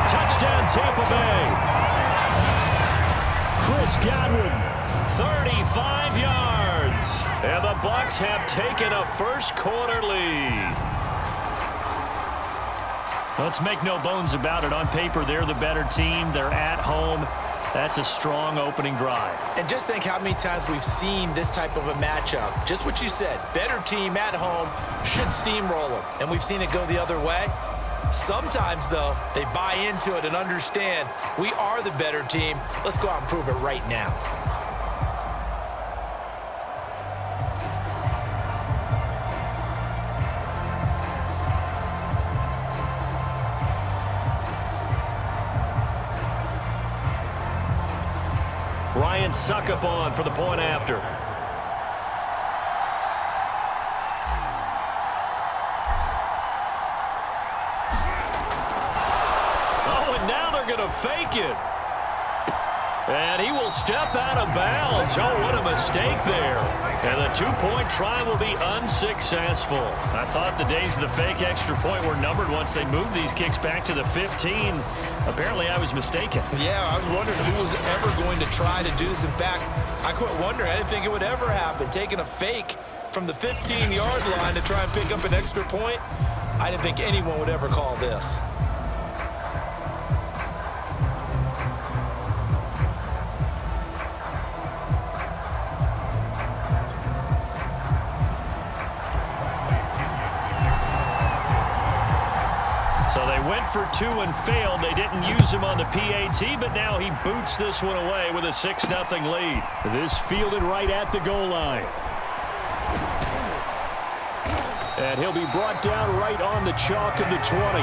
Touchdown, Tampa Bay. Chris Godwin, 35 yards. And the Bucs have taken a first-quarter lead. Let's make no bones about it. On paper, they're the better team. They're at home. That's a strong opening drive. And just think how many times we've seen this type of a matchup. Just what you said, better team at home should steamroll them. And we've seen it go the other way. Sometimes, though, they buy into it and understand we are the better team. Let's go out and prove it right now. Ryan Suckup on for the point after. Oh, and now they're going to fake it. And he will step out of bounds. Oh, what a mistake there. And the two-point try will be unsuccessful. I thought the days of the fake extra point were numbered once they moved these kicks back to the 15. Apparently, I was mistaken. Yeah, I was wondering who was ever going to try to do this. In fact, I quit wondering. I didn't think it would ever happen. Taking a fake from the 15-yard line to try and pick up an extra point, I didn't think anyone would ever call this. So they went for two and failed. They didn't use him on the PAT, but now he boots this one away with a 6-0 lead. This fielded right at the goal line. And he'll be brought down right on the chalk of the 20.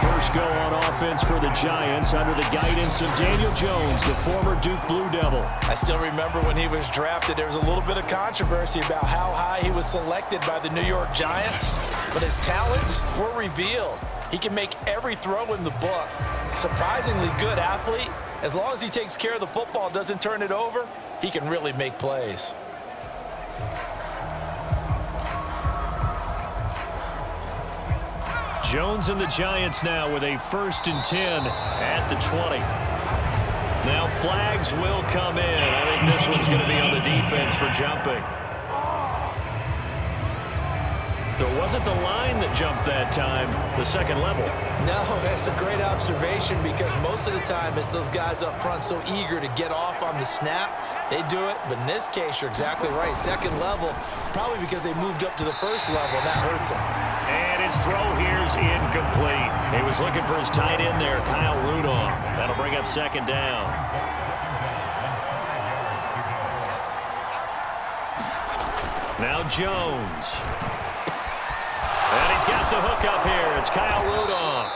First go on offense for the Giants under the guidance of Daniel Jones, the former Duke Blue Devil. I still remember when he was drafted, there was a little bit of controversy about how high he was selected by the New York Giants, but his talents were revealed. He can make every throw in the book. Surprisingly good athlete. As long as he takes care of the football, doesn't turn it over, he can really make plays. Jones and the Giants now with a 1st and 10 at the 20. Now flags will come in. I think this one's going to be on the defense for jumping. So it wasn't the line that jumped that time, the second level. No, that's a great observation because most of the time it's those guys up front so eager to get off on the snap. They do it, but in this case, you're exactly right. Second level, probably because they moved up to the first level, and that hurts them. And his throw here's incomplete. He was looking for his tight end there, Kyle Rudolph. That'll bring up second down. Now Jones. And he's got the hook up here. It's Kyle Rudolph.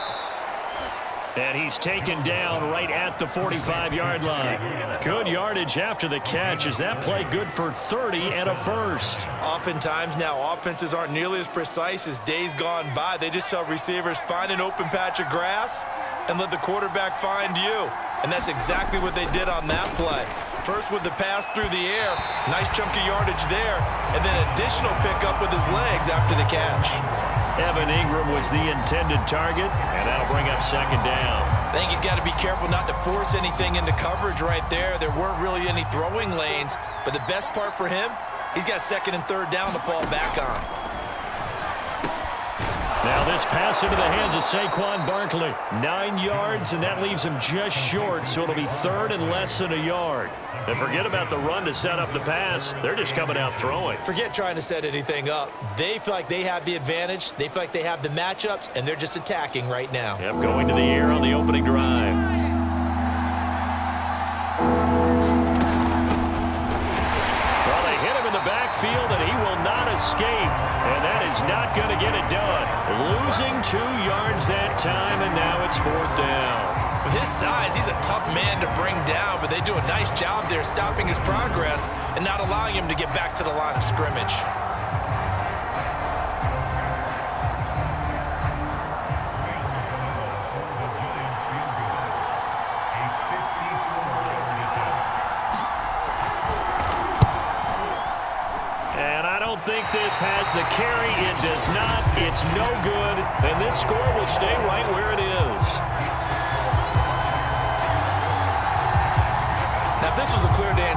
And he's taken down right at the 45-yard line. Good yardage after the catch. Is that play good for 30 and a first? Oftentimes now, offenses aren't nearly as precise as days gone by. They just tell receivers, find an open patch of grass and let the quarterback find you. And that's exactly what they did on that play. First with the pass through the air, nice chunk of yardage there, and then additional pickup with his legs after the catch. Evan Ingram was the intended target, and that'll bring up second down. I think he's got to be careful not to force anything into coverage right there. There weren't really any throwing lanes, but the best part for him, he's got second and third down to fall back on. Now this pass into the hands of Saquon Barkley. 9 yards, and that leaves him just short, so it'll be third and less than a yard. And forget about the run to set up the pass. They're just coming out throwing. Forget trying to set anything up. They feel like they have the advantage. They feel like they have the matchups, and they're just attacking right now. Yep, going to the air on the opening drive. Well, they hit him in the backfield, and he will not escape. And that is not going to get it done. Losing 2 yards that time, and now it's fourth down. With his size, he's a tough man to bring down, but they do a nice job there stopping his progress and not allowing him to get back to the line of scrimmage. And I don't think this has the carry. It does not. It's no good. And this score will stay right where it is.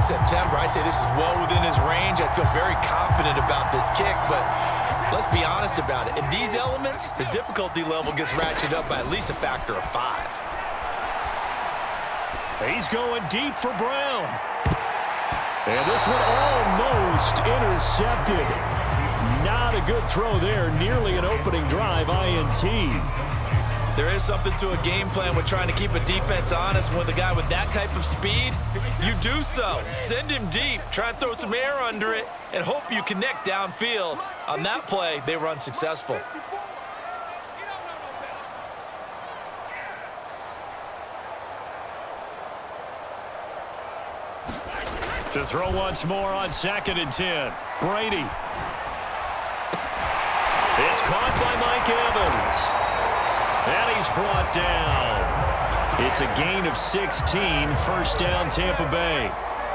in September, I'd say this is well within his range. I feel very confident about this kick, but let's be honest about it. In these elements, the difficulty level gets ratcheted up by at least a factor of 5. He's going deep for Brown. And this one almost intercepted. Not a good throw there. Nearly an opening drive, INT. There is something to a game plan with trying to keep a defense honest. With a guy with that type of speed, you do so. Send him deep. Try and throw some air under it and hope you connect downfield. On that play, they were unsuccessful. To throw once more on 2nd and 10. Brady. It's caught by Mike Evans. And he's brought down. It's a gain of 16, first down Tampa Bay.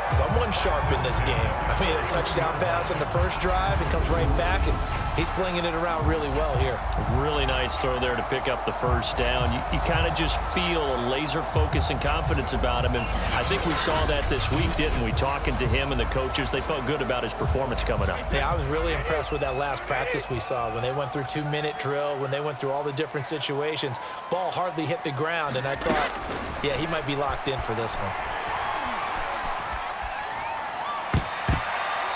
Someone sharp in this game. I mean, a touchdown pass on the first drive, and comes right back, and he's flinging it around really well here. Really nice throw there to pick up the first down. You kind of just feel a laser focus and confidence about him, and I think we saw that this week, didn't we? Talking to him and the coaches, they felt good about his performance coming up. Yeah, I was really impressed with that last practice we saw when they went through 2-minute drill, when they went through all the different situations. Ball hardly hit the ground, and I thought, yeah, he might be locked in for this one.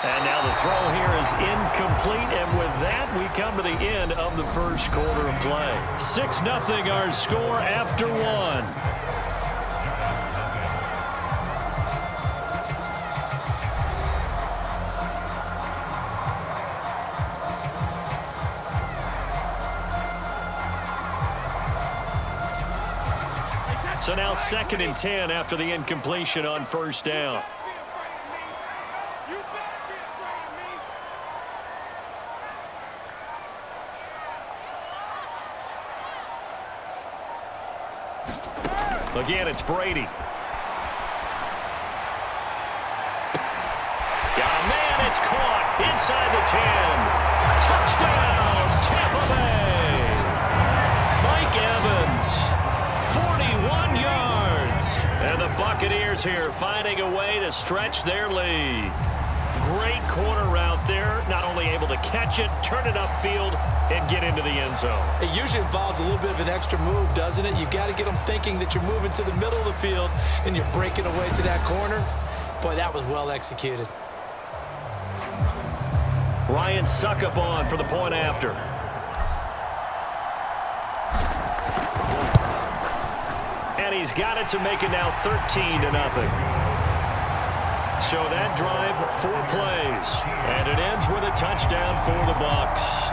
And now the throw here is incomplete, and with that, we come to the end of the first quarter of play. 6-0 our score after 1. So now 2nd and 10 after the incompletion on first down. Again, it's Brady. Got a man, it's caught inside the 10. Touchdown, Tampa Bay. Mike Evans, 41 yards. And the Buccaneers here finding a way to stretch their lead. Great corner route there. Not only able to catch it, turn it upfield, and get into the end zone. It usually involves a little bit of an extra move, doesn't it? You've got to get them thinking that you're moving to the middle of the field and you're breaking away to that corner. Boy, that was well executed. Ryan Suckup on for the point after. And he's got it to make it now 13-0. So that drive, 4 plays. And it ends with a touchdown for the Bucs.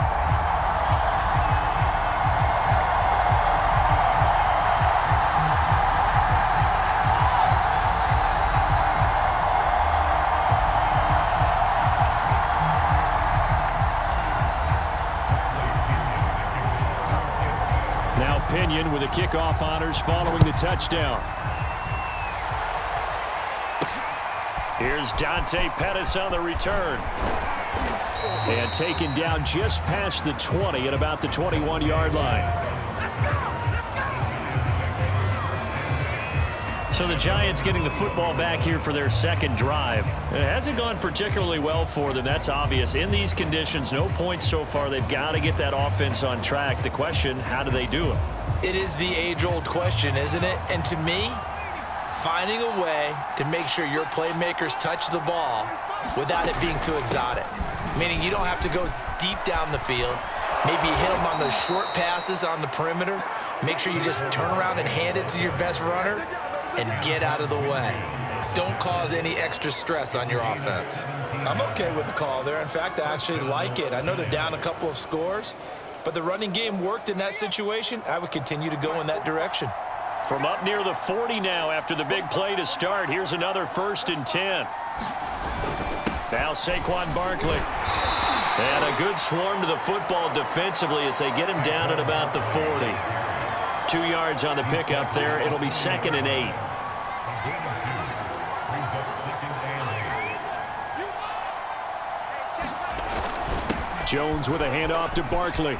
Now Pinion with the kickoff honors following the touchdown. Here's Dante Pettis on the return. And taken down just past the 20 at about the 21-yard line. So the Giants getting the football back here for their second drive. It hasn't gone particularly well for them. That's obvious. In these conditions, no points so far. They've got to get that offense on track. The question, how do they do it? It is the age-old question, isn't it? And to me, finding a way to make sure your playmakers touch the ball without it being too exotic. Meaning you don't have to go deep down the field. Maybe hit them on those short passes on the perimeter. Make sure you just turn around and hand it to your best runner and get out of the way. Don't cause any extra stress on your offense. I'm okay with the call there. In fact, I actually like it. I know they're down a couple of scores, but the running game worked in that situation. I would continue to go in that direction. From up near the 40 now after the big play to start. Here's another 1st and 10. Now Saquon Barkley. And a good swarm to the football defensively as they get him down at about the 40. 2 yards on the pickup there. It'll be 2nd and 8. Jones with a handoff to Barkley.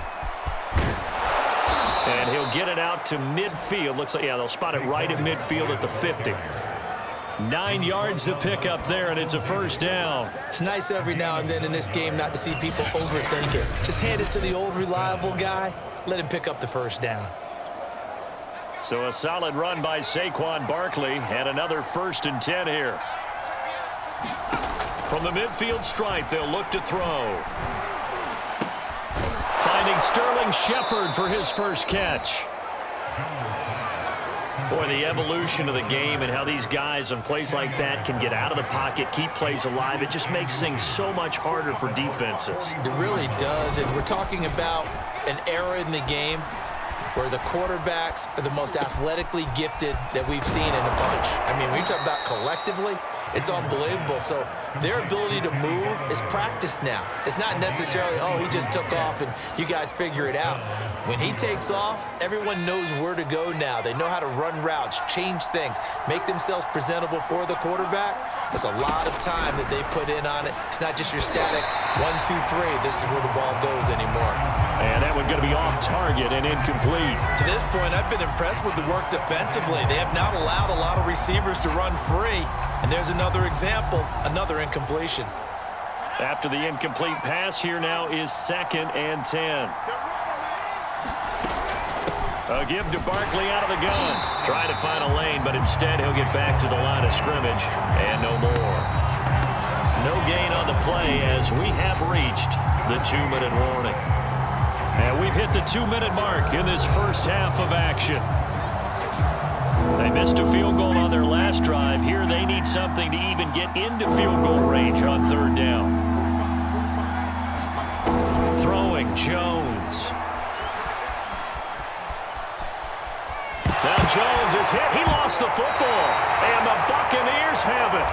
And he'll get it out to midfield. Looks like, yeah, they'll spot it right at midfield at the 50. 9 yards to pick up there, and it's a first down. It's nice every now and then in this game not to see people overthink it. Just hand it to the old reliable guy. Let him pick up the first down. So a solid run by Saquon Barkley, and another 1st and 10 here. From the midfield stripe, they'll look to throw. Finding Sterling Shepard for his first catch. Boy, the evolution of the game and how these guys on plays like that can get out of the pocket, keep plays alive, it just makes things so much harder for defenses. It really does, and we're talking about an era in the game where the quarterbacks are the most athletically gifted that we've seen in a bunch. I mean, when you talk about collectively, it's unbelievable. So their ability to move is practiced now. It's not necessarily, oh, he just took off and you guys figure it out. When he takes off, everyone knows where to go now. They know how to run routes, change things, make themselves presentable for the quarterback. It's a lot of time that they put in on it. It's not just your static 1, 2, 3. This is where the ball goes anymore. And that one's going to be off target and incomplete. To this point, I've been impressed with the work defensively. They have not allowed a lot of receivers to run free. And there's another example, another incompletion. After the incomplete pass, here now is 2nd and 10. A give to Barkley out of the gun. Trying to find a lane, but instead he'll get back to the line of scrimmage. And no more. No gain on the play as we have reached the 2-minute warning. And we've hit the 2-minute mark in this first half of action. They missed a field goal on their last drive. Here they need something to even get into field goal range on 3rd down. Throwing Jones. Now Jones is hit. He lost the football. And the Buccaneers have it.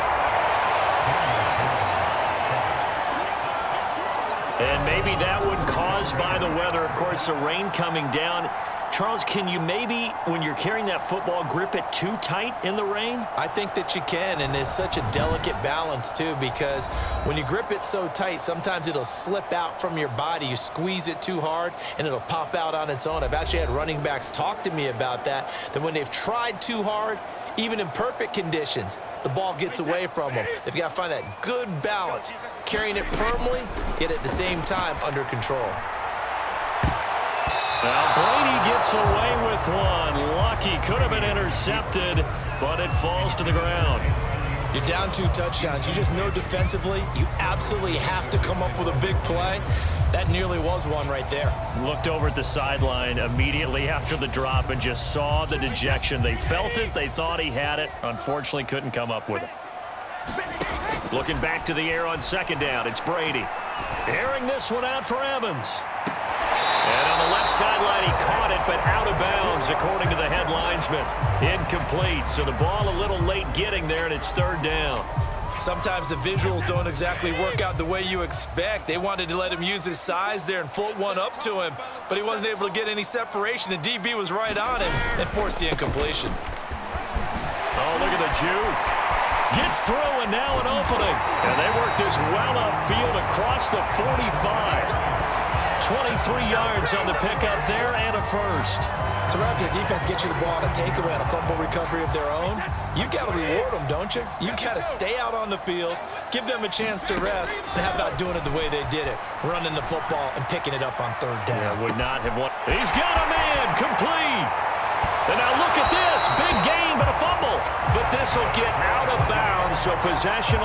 And maybe that one caused by the weather. Of course, the rain coming down. Charles, can you maybe, when you're carrying that football, grip it too tight in the rain? I think that you can, and it's such a delicate balance, too, because when you grip it so tight, sometimes it'll slip out from your body. You squeeze it too hard, and it'll pop out on its own. I've actually had running backs talk to me about that when they've tried too hard, even in perfect conditions, the ball gets away from them. They've got to find that good balance, carrying it firmly, yet at the same time under control. Now Brady gets away with one. Lucky, could have been intercepted, but it falls to the ground. You're down 2 touchdowns. You just know defensively you absolutely have to come up with a big play. That nearly was one right there. Looked over at the sideline immediately after the drop and just saw the dejection. They felt it. They thought he had it. Unfortunately, couldn't come up with it. Looking back to the air on 2nd down. It's Brady. Airing this one out for Evans. And on the left sideline, he caught it, but out of bounds, according to the head linesman. Incomplete, so the ball a little late getting there, and it's 3rd down. Sometimes the visuals don't exactly work out the way you expect. They wanted to let him use his size there and float one up to him, but he wasn't able to get any separation. The DB was right on him and forced the incompletion. Oh, look at the juke. Gets through, and now an opening. And they work this well upfield across the 45. 23 yards on the pickup there and a first. So right after the defense gets you the ball on a takeaway and a fumble recovery of their own, you've got to reward them, don't you? You've got to stay out on the field, give them a chance to rest, and how about doing it the way they did it, running the football and picking it up on 3rd down. Yeah, would not have won. He's got a man, complete. And now look at this, big gain, but a fumble. But this will get out of bounds, so possession will